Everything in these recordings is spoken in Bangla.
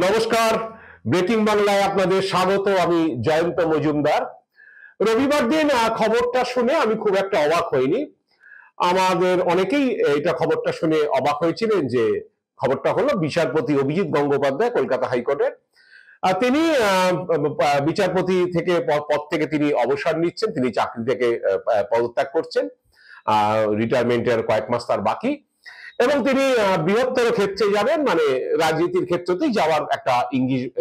নমস্কার, ব্রেকিং বাংলায় আপনাদের স্বাগত। আমি জয়ন্ত মজুমদার। রবিবার দিন খবরটা শুনে আমি খুব একটা অবাক হইনি। আমাদের অনেকেই এটা খবরটা শুনে অবাক হয়েছিলেন যে খবরটা হলো বিচারপতি অভিজিৎ গঙ্গোপাধ্যায় কলকাতা হাইকোর্টের তিনি বিচারপতি থেকে পদ থেকে তিনি অবসর নিচ্ছেন, তিনি চাকরি থেকে পদত্যাগ করছেন। রিটায়ারমেন্টের কয়েক মাস তার বাকি এবং তিনি বৃহত্তর ক্ষেত্রে যাবেন, মানে রাজনীতির ক্ষেত্রতেই যাওয়ার একটা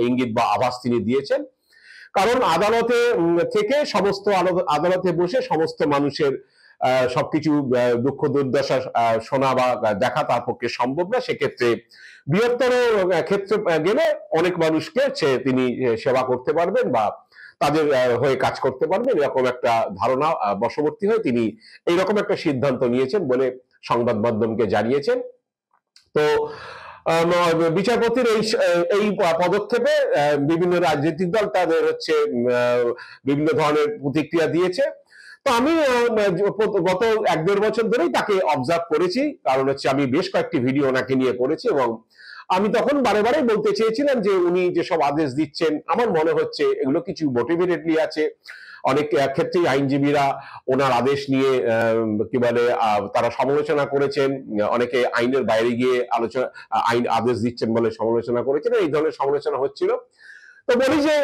ইঙ্গিত বা আভাস তিনি দিয়েছেন। কারণ আদালতে থেকে সমস্ত আদালতে বসে সমস্ত মানুষের সবকিছু দুঃখ দুর্দশা শোনা বা দেখা তার পক্ষে সম্ভব না। সেক্ষেত্রে বৃহত্তর ক্ষেত্রে গেলে অনেক মানুষকে তিনি সেবা করতে পারবেন বা তাদের হয়ে কাজ করতে পারবেন, এরকম একটা ধারণা বশবর্তী হয়ে তিনি এইরকম একটা সিদ্ধান্ত নিয়েছেন বলে সংবাদ মাধ্যমকে জানিয়েছেন। তো বিচারপতির এই পদক্ষেপে বিভিন্ন রাজনৈতিক দল তাদের বিভিন্ন ধরনের প্রতিক্রিয়া দিয়েছে। তো আমি গত 1-1.5 বছর ধরেই তাকে অবজার্ভ করেছি, কারণ আমি বেশ কয়েকটি ভিডিও ওনাকে নিয়ে করেছি এবং আমি তখন বারে বারে বলতে চেয়েছিলাম যে উনি যেসব আদেশ দিচ্ছেন আমার মনে হচ্ছে এগুলো কিছু মোটিভেটেডলি আছে। অনেক ক্ষেত্রেই আইনজীবীরা ওনার আদেশ নিয়ে কি বলে তারা সমালোচনা করেছেন, অনেকে আইনের বাইরে গিয়ে আইন আদেশ দিচ্ছেন বলে সমালোচনা করেছেন, এই ধরনের সমালোচনা হচ্ছিল। তো বলি যে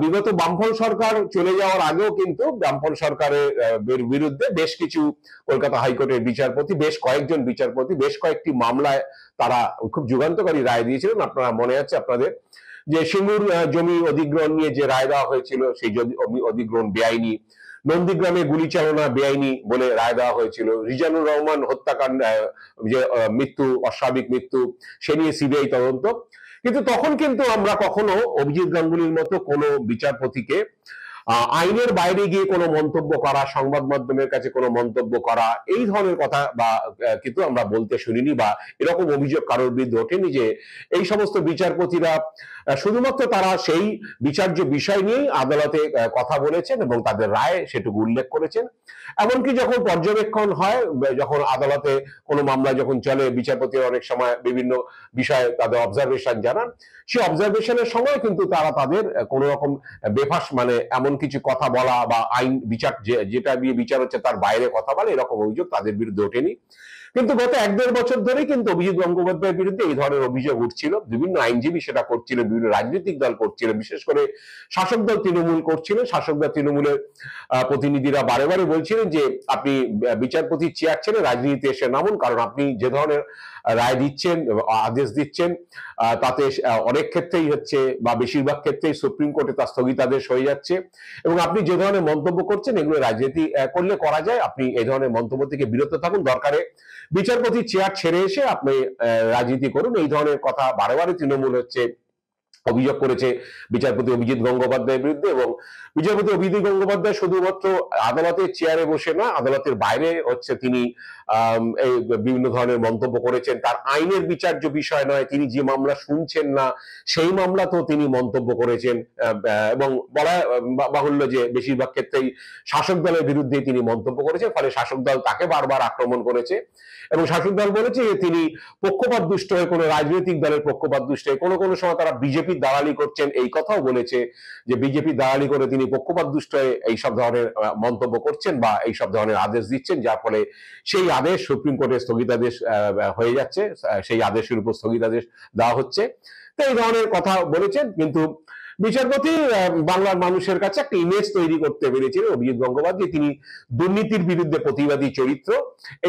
বিগত বামফ্রন্ট সরকার চলে যাওয়ার আগেও কিন্তু বামফ্রন্ট সরকারের বিরুদ্ধে বেশ কিছু কলকাতা হাইকোর্টের বিচারপতি, বেশ কয়েকজন বিচারপতি বেশ কয়েকটি মামলায় তারা খুব যুগান্তকারী রায় দিয়েছিলেন। আপনারা মনে আছে আপনাদের যে সিঙ্গুর জমি অধিগ্রহণ নিয়ে যে রায় দেওয়া হয়েছিল সেই অধিগ্রহণ বেআইনি, নন্দীগ্রামে গুলি চালনা বেআইনি বলে রায় দেওয়া হয়েছিল, রিজানুর রহমান হত্যাকাণ্ড যে মৃত্যু, অস্বাভাবিক মৃত্যু, সে নিয়ে সিবিআই তদন্ত। কিন্তু তখন কিন্তু আমরা কখনো অভিজিৎ গাঙ্গুলির মতো কোনো বিচারপতিকে আইনের বাইরে গিয়ে কোনো মন্তব্য করা, সংবাদ মাধ্যমের কাছে কোনো মন্তব্য করা, এই ধরনের কথা বা কিন্তু আমরা বলতে শুনিনি বা এরকম অভিযোগ কারোর বিরুদ্ধে ওঠেনি যে এই সমস্ত বিচারপতিরা শুধুমাত্র তারা সেই বিচার্য বিষয় নিয়েই আদালতে কথা বলেছেন এবং তাদের রায় সেটুকু উল্লেখ করেছেন। এমনকি যখন পর্যবেক্ষণ হয়, যখন আদালতে কোনো মামলা যখন চলে, বিচারপতিরা অনেক সময় বিভিন্ন বিষয়ে তাদের অবজারভেশন জানান, সেই অবজারভেশনের সময় কিন্তু তারা তাদের কোন রকম বেফাস মানে এমন কিছু কথা বলা বা আইন বিচার যেটা দিয়ে বিচার হচ্ছে তার বাইরে কথা বলে, এরকম অভিযোগ তাদের বিরুদ্ধে ওঠেনি। কিন্তু গত 1-1.5 বছর ধরেই কিন্তু অভিজিৎ গঙ্গোপাধ্যায়ের বিরুদ্ধে এই ধরনের অভিযোগ উঠছিল, বিভিন্ন আইনজীবী সেটা করছিল, বিভিন্ন রাজনৈতিক দল করছিল, বিশেষ করে শাসক দল তৃণমূল করছিলেন। শাসক দল তৃণমূলের প্রতিনিধিরা বারে বারে বলছিলেন যে আপনি বিচারপতি চেয়ার ছেড়ে রাজনীতিতে এসে নামুন, কারণ আপনি যে ধরনের রায় দিচ্ছেন, আদেশ দিচ্ছেন, তাতে অনেক ক্ষেত্রেই বা বেশিরভাগ ক্ষেত্রেই সুপ্রিম কোর্টে তার স্থগিতাদেশ হয়ে যাচ্ছে এবং আপনি যে ধরনের মন্তব্য করছেন এগুলো রাজনীতি করলে করা যায়, আপনি এই ধরনের মন্তব্য থেকে বিরত থাকুন, দরকারে বিচারপতি চেয়ার ছেড়ে এসে আপনি রাজনীতি করুন। এই ধরনের কথা বারে বারে তৃণমূল অভিযোগ করেছে বিচারপতি অভিজিৎ গঙ্গোপাধ্যায়ের বিরুদ্ধে। এবং বিচারপতি অভিজিৎ গঙ্গোপাধ্যায় শুধুমাত্র আদালতের চেয়ারে বসে না, আদালতের বাইরে তিনি বিভিন্ন ধরনের মন্তব্য করেছেন। তার আইনের বিচার্য বিষয় নয়, তিনি যে মামলা শুনছেন না সেই মামলাতেও তিনি মন্তব্য করেছেন এবং বলা বাহুল্য যে বেশিরভাগ ক্ষেত্রেই শাসক দলের বিরুদ্ধে তিনি মন্তব্য করেছেন, ফলে শাসক দল তাকে বারবার আক্রমণ করেছে এবং শাসক দল বলেছে যে তিনি পক্ষপাত দুষ্ট হয়ে, কোনো রাজনৈতিক দলের পক্ষপাত দুষ্ট হয়ে, কোনো কোনো সময় তারা বিজেপির দালালি করছেন এই কথাও বলেছে যে বিজেপির দালালি করে তিনি পক্ষপাত দুষ্ট হয়ে এইসব ধরনের মন্তব্য করছেন বা এইসব ধরনের আদেশ দিচ্ছেন, যার ফলে সেই আদেশ সুপ্রিম কোর্টের স্থগিতাদেশ হয়ে যাচ্ছে, সেই আদেশের উপর স্থগিতাদেশ দেওয়া হচ্ছে। তো এই ধরনের কথা বলেছেন। কিন্তু বিচারপতি বাংলার মানুষের কাছে একটা ইমেজ তৈরি করতে পেরেছিলেন অভিজিৎ গঙ্গোপাধ্যায়, তিনি দুর্নীতির বিরুদ্ধে প্রতিবাদী চরিত্র,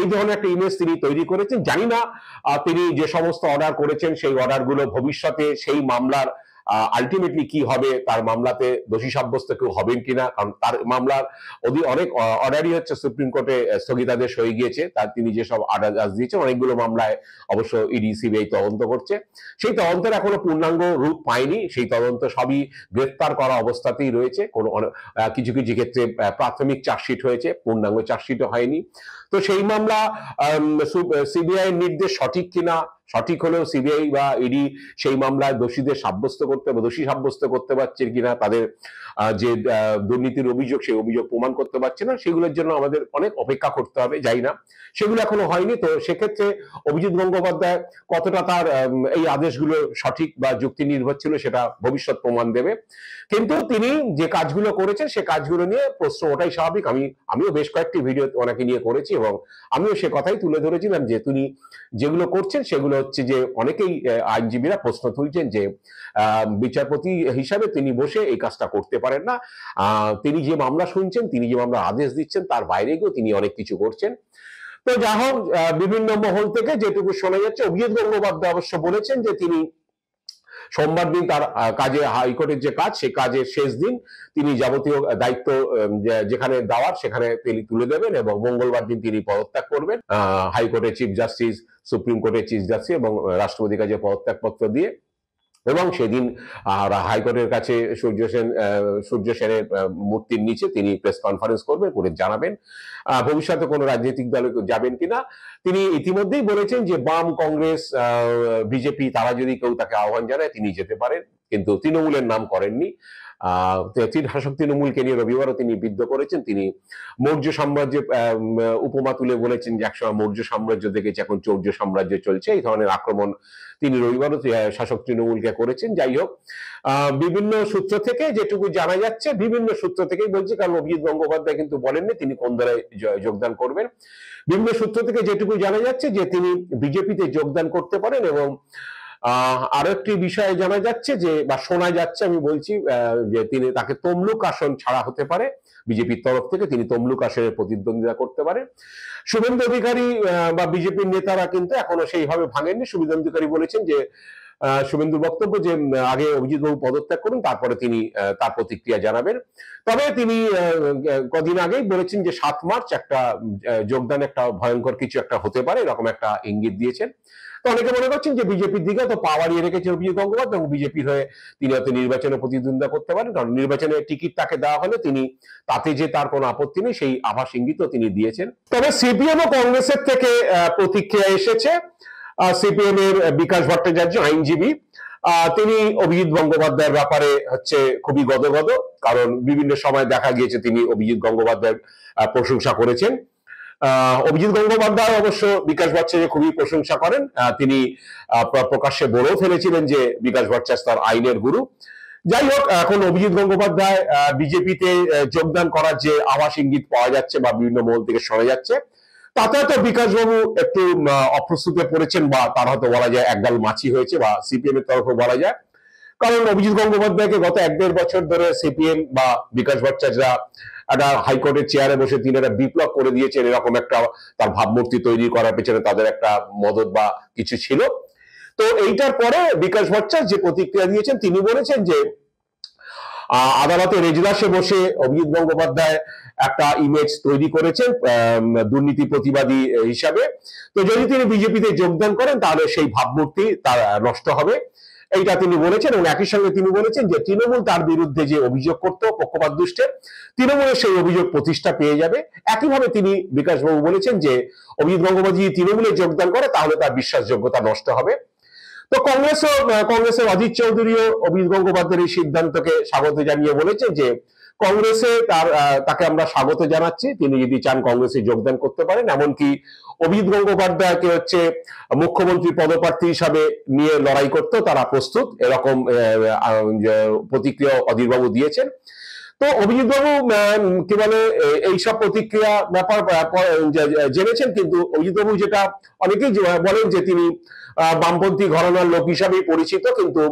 এই ধরনের একটা ইমেজ তিনি তৈরি করেছেন। জানি না তিনি যে সমস্ত অর্ডার করেছেন সেই অর্ডারগুলো ভবিষ্যতে সেই মামলার আলটিমেটলি কি হবে, তার মামলাতে দোষী সাব্যস্ত কেউ হবেন কিনা, কারণ তার মামলার অনেক অর্ডারই সুপ্রিম কোর্টে স্থগিতাদেশ হয়ে গিয়েছে, তার তিনি যেসব অর্ডার দিয়েছেন অনেকগুলো মামলায় অবশ্য ইডি সিবিআই তদন্ত করছে, সেই তদন্তের এখনো পূর্ণাঙ্গ রূপ পায়নি, সেই তদন্ত সবই গ্রেফতার করা অবস্থাতেই রয়েছে, কোনো কিছু কিছু ক্ষেত্রে প্রাথমিক চার্জশিট হয়েছে, পূর্ণাঙ্গ চার্জশিটও হয়নি। তো সেই মামলা সিবিআই এর নির্দেশ সঠিক কিনা, সঠিক হলেও সিবিআই বা ইডি সেই মামলায় দোষী সাব্যস্ত করতে পারছে কিনা, তাদের যে দুর্নীতির অভিযোগ সেই অভিযোগ প্রমাণ করতে পারছে না, সেগুলোর জন্য আমাদের অনেক অপেক্ষা করতে হবে, যাই না সেগুলো এখনো হয়নি। তো সেক্ষেত্রে অভিজিৎ গঙ্গোপাধ্যায় কতটা তার এই আদেশগুলো সঠিক বা যুক্তি নির্ভর ছিল সেটা ভবিষ্যৎ প্রমাণ দেবে। কিন্তু তিনি যে কাজগুলো করেছেন সে কাজগুলো নিয়ে প্রশ্ন ওটাই স্বাভাবিক। আমিও বেশ কয়েকটি ভিডিও ওনাকে নিয়ে করেছি এবং আমিও সে কথাই তুলে ধরেছিলাম যে তিনি যেগুলো করছেন সেগুলো হচ্ছে যে অনেকেই আইনজীবীরা প্রশ্ন তুলছেন যে বিচারপতি হিসাবে তিনি বসে এই কাজটা করতে পারেন না, তিনি যে মামলা শুনছেন, তিনি যে মামলা আদেশ দিচ্ছেন তার বাইরে গিয়েও তিনি অনেক কিছু করছেন। তো যা হোক, বিভিন্ন মহল থেকে যেটুকু শোনা যাচ্ছে, অভিজিৎ গঙ্গোপাধ্যায় অবশ্য বলেছেন যে তিনি সোমবার দিন তার কাজে, হাইকোর্টের যে কাজ সে কাজের শেষ দিন, তিনি যাবতীয় দায়িত্ব যেখানে দেওয়ার সেখানে তিনি তুলে দেবেন এবং মঙ্গলবার দিন তিনি পদত্যাগ করবেন হাইকোর্টের চিফ জাস্টিস, সুপ্রিম কোর্টের চিফ জাস্টিস এবং রাষ্ট্রপতির কাছে পদত্যাগপত্র দিয়ে। এবং সেদিন হাইকোর্টের কাছে সূর্য সেনের মূর্তির নিচে তিনি প্রেস কনফারেন্স করবেন, করে জানাবেন ভবিষ্যতে কোনো রাজনৈতিক দলে যাবেন কিনা। তিনি ইতিমধ্যেই বলেছেন যে বাম, কংগ্রেস, বিজেপি তারা যদি কেউ তাকে আহ্বান জানায় তিনি যেতে পারেন, কিন্তু তৃণমূলের নাম করেননি। শাসক তৃণমূলকে নিয়ে রবিবারও তিনি বিদ্রোহ করেছেন। তিনি মৌর্য সাম্রাজ্যের উপমা তুলে বলেছেন যে একসময় মৌর্য সাম্রাজ্য দেখেছে, এখন চৌর্য সাম্রাজ্য চলছে। এই ধরনের আক্রমণ তিনি রবিবারও শাসক তৃণমূলকে করেছেন। যাই হোক, বিভিন্ন সূত্র থেকে যেটুকু জানা যাচ্ছে, বিভিন্ন সূত্র থেকেই বলছি, কারণ অভিজিৎ গঙ্গোপাধ্যায় কিন্তু বলেননি তিনি কোন দলে যোগদান করবেন। বিভিন্ন সূত্র থেকে যেটুকু জানা যাচ্ছে যে তিনি বিজেপিতে যোগদান করতে পারেন এবং আরো একটি বিষয়ে জানা যাচ্ছে যে, বা শোনা যাচ্ছে, আমি বলছি যে তিনি তাকে তমলুক আসন ছাড়া হতে পারে বিজেপির তরফ থেকে, তিনি তমলুক আসনে প্রতিদ্বন্দ্বিতা করতে পারেন। শুভেন্দু অধিকারী বা বিজেপির নেতারা কিন্তু এখনো সেইভাবে ভাঙেননি। শুভেন্দু অধিকারী বলেছেন যে, শুভেন্দুর বক্তব্য যে আগে অভিজিৎ বাবু পদত্যাগ করুন, তারপরে তিনি তার প্রতিক্রিয়া জানাবেন। তবে তিনি কদিন আগেই বলেছেন যে 7 মার্চ একটা যোগদান একটা ভয়ঙ্কর কিছু একটা হতে পারে, এরকম একটা ইঙ্গিত দিয়েছেন। তো অনেকে মনে করছেন যে বিজেপির দিকে তো পা বাড়িয়ে রেখেছে অভিজিৎ গঙ্গোপাধ্যায় এবং বিজেপির হয়ে তিনি হয়তো নির্বাচনে প্রতিদ্বন্দ্বিতা করতে পারেন, কারণ নির্বাচনে টিকিট তাকে দেওয়া হলে তিনি তাতে যে তার কোনো আপত্তি নেই সেই আভাস ইঙ্গিতও তিনি দিয়েছেন। তবে সিপিএম ও কংগ্রেসের থেকে প্রতিক্রিয়া এসেছে। সিপিএম এর বিকাশ ভট্টাচার্য আইনজীবী, তিনি অভিজিৎ গঙ্গোপাধ্যায়ের ব্যাপারে হচ্ছে খুবই গদগদ, কারণ বিভিন্ন সময় দেখা গিয়েছে তিনি অভিজিৎ গঙ্গোপাধ্যায়ের প্রশংসা করেছেন। অভিজিৎ গঙ্গোপাধ্যায় অবশ্য বিকাশ ভট্টাচার্যের খুবই প্রশংসা করেন। তিনি প্রকাশ্যে বলেও ফেলেছিলেন যে বিকাশ ভট্টাচার্য তার আইনের গুরু। যাই হোক, এখন অভিজিৎ গঙ্গোপাধ্যায় বিজেপিতে যোগদান করার যে আভাস ইঙ্গিত পাওয়া যাচ্ছে বা বিভিন্ন মহল থেকে শোনা যাচ্ছে, তাতে হয়তো বিকাশবাবু একটু অপ্রস্তুতে পড়েছেন বা তার হয়তো বলা যায় একগাল মাছি হয়েছে, বা সিপিএম এর তরফে বলা যায়। কারণ অভিজিৎ গঙ্গোপাধ্যায়কে গত 1-1.5 বছর ধরে সিপিএম বা বিকাশ ভট্টাচার্যরা একটা হাইকোর্টের চেয়ারে বসে তিনি একটা বিপ্লব করে দিয়েছেন, এরকম একটা তার ভাবমূর্তি তৈরি করার পেছনে তাদের একটা মদত বা কিছু ছিল। তো এইটার পরে বিকাশ ভট্টাচার্য যে প্রতিক্রিয়া দিয়েছেন, তিনি বলেছেন যে আদালতের এজলাসে বসে অভিজিৎ গঙ্গোপাধ্যায় একটা ইমেজ তৈরি করেছেন দুর্নীতি প্রতিবাদী হিসাবে। তো যদি তিনি বিজেপিতে যোগদান করেন তাহলে সেই ভাবমূর্তি তার নষ্ট হবে, এইটা তিনি বলেছেন। এবং একই সঙ্গে তিনি বলেছেন যে তৃণমূল তার বিরুদ্ধে যে অভিযোগ করত পক্ষপাত দুষ্টের, তৃণমূলের সেই অভিযোগ প্রতিষ্ঠা পেয়ে যাবে। একইভাবে তিনি বিকাশবাবু বলেছেন যে অভিজিৎ গঙ্গোপাধ্যায় যদি তৃণমূলে যোগদান করে তাহলে তার বিশ্বাসযোগ্যতা নষ্ট হবে। তো কংগ্রেসের অজিত চৌধুরীও অভিজিৎ গঙ্গোপাধ্যায়ের এই সিদ্ধান্তকে স্বাগত জানিয়ে বলেছেন যে কংগ্রেসে তাকে আমরা স্বাগত জানাচ্ছি, তিনি যদি চান কংগ্রেসে যোগদান করতে পারেন। এমনকি অভিজিৎ গঙ্গোপাধ্যায়কে হচ্ছে মুখ্যমন্ত্রী পদপ্রার্থী হিসাবে নিয়ে লড়াই করতে তারা প্রস্তুত, এরকম প্রতিক্রিয়া অধীরবাবু দিয়েছেন। তো অভিজিৎ বাবু কি বলে এইসব প্রতিক্রিয়া ব্যাপার জেনেছেন, কিন্তু অভিজিৎ বাবু যেটা অনেকেই বলেন যে তিনি বামপন্থী ঘরানার লোক হিসাবেই পরিচিত, কিন্তু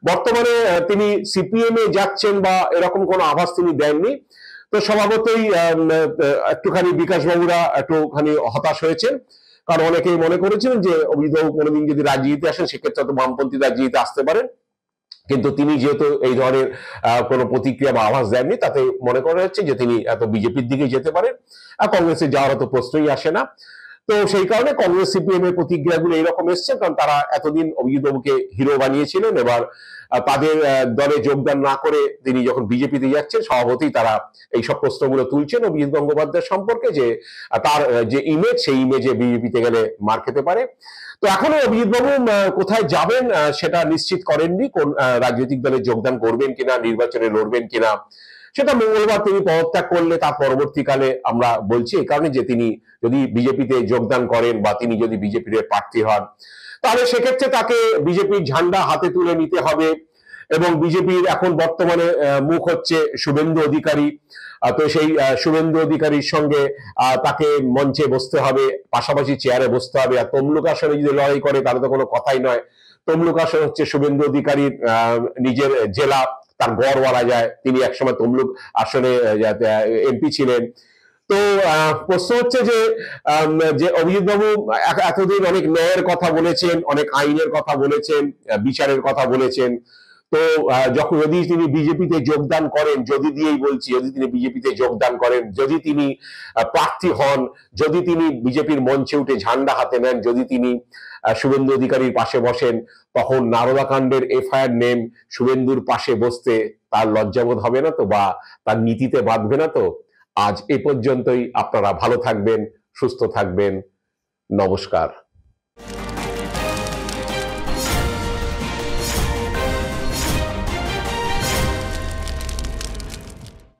বর্তমানে তিনি সিপিএম এ যাচ্ছেন বা এরকম কোনো আভাস তিনি দেননি। তো স্বভাবতই একটুখানি বিকাশ বাবুরা একটুখানি হতাশ হয়েছেন, কারণ অনেকেই মনে করেছিলেন যে অভিজিৎ বাবু কোনোদিন যদি রাজনীতিতে আসেন সেক্ষেত্রে তো বামপন্থী রাজনীতিতে আসতে পারেন, কিন্তু তিনি যেহেতু এই ধরনের কোনো প্রতিক্রিয়া বা আভাস দেননি, তাতে মনে করা হচ্ছে যে তিনি এত বিজেপির দিকে যেতে পারেন, আর কংগ্রেসে যাওয়ার তো প্রশ্নই আসে না। তো সেই কারণে কংগ্রেস সিপিএম এর প্রতিক্রিয়াগুলো এইরকম এসছে, কারণ তারা এতদিন অভিজিৎ বাবুকে হিরো বানিয়েছিলেন। এবার তাদের দলে যোগদান না করে তিনি যখন বিজেপিতে যাচ্ছেন, স্বভাবতই তারা এইসব প্রশ্নগুলো তুলছেন অভিজিৎ গঙ্গোপাধ্যায় সম্পর্কে, যে তার যে ইমেজ, সেই ইমেজে বিজেপিতে গেলে মার খেতে পারে। তো এখনো অভিজিৎ বাবু কোথায় যাবেন সেটা নিশ্চিত করেননি, কোন রাজনৈতিক দলে যোগদান করবেন কিনা, নির্বাচনে লড়বেন কিনা, সেটা মঙ্গলবার তিনি পদত্যাগ করলে তার পরবর্তীকালে আমরা বলছি এই কারণে যে তিনি যদি বিজেপিতে যোগদান করেন বা তিনি যদি বিজেপির প্রার্থী হন, তাহলে সেক্ষেত্রে তাকে বিজেপির ঝান্ডা হাতে তুলে নিতে হবে। এবং বিজেপির এখন বর্তমানে মুখ হচ্ছে শুভেন্দু অধিকারী। তো সেই শুভেন্দু অধিকারীর সঙ্গে তাকে মঞ্চে বসতে হবে, পাশাপাশি চেয়ারে বসতে হবে। আর তমলুক আসনে যদি লড়াই করে তাহলে তো কোনো কথাই নয়। তমলুক আসন হচ্ছে শুভেন্দু অধিকারীর নিজের জেলা, তার গড় বলা যায়। তিনি একসময় তমলুক আসনে এমপি ছিলেন। তো প্রশ্ন হচ্ছে যে অভিজিৎ বাবু এতদিন অনেক ন্যায়ের কথা বলেছেন, অনেক আইনের কথা বলেছেন, বিচারের কথা বলেছেন। তো যখন যদি তিনি বিজেপিতে যোগদান করেন, যদি দিয়েই বলছি, যদি তিনি বিজেপিতে যোগদান করেন, যদি তিনি প্রার্থী হন, যদি তিনি বিজেপির মঞ্চে উঠে ঝান্ডা হাতে নেন, যদি তিনি শুভেন্দু অধিকারীর পাশে বসেন, তখন নারদাকাণ্ডের এফআইআর নেম শুভেন্দুর পাশে বসতে তার লজ্জাবোধ হবে না তো, বা তার নীতিতে বাঁধবে না তো? আজ এ পর্যন্তই। আপনারা ভালো থাকবেন, সুস্থ থাকবেন। নমস্কার।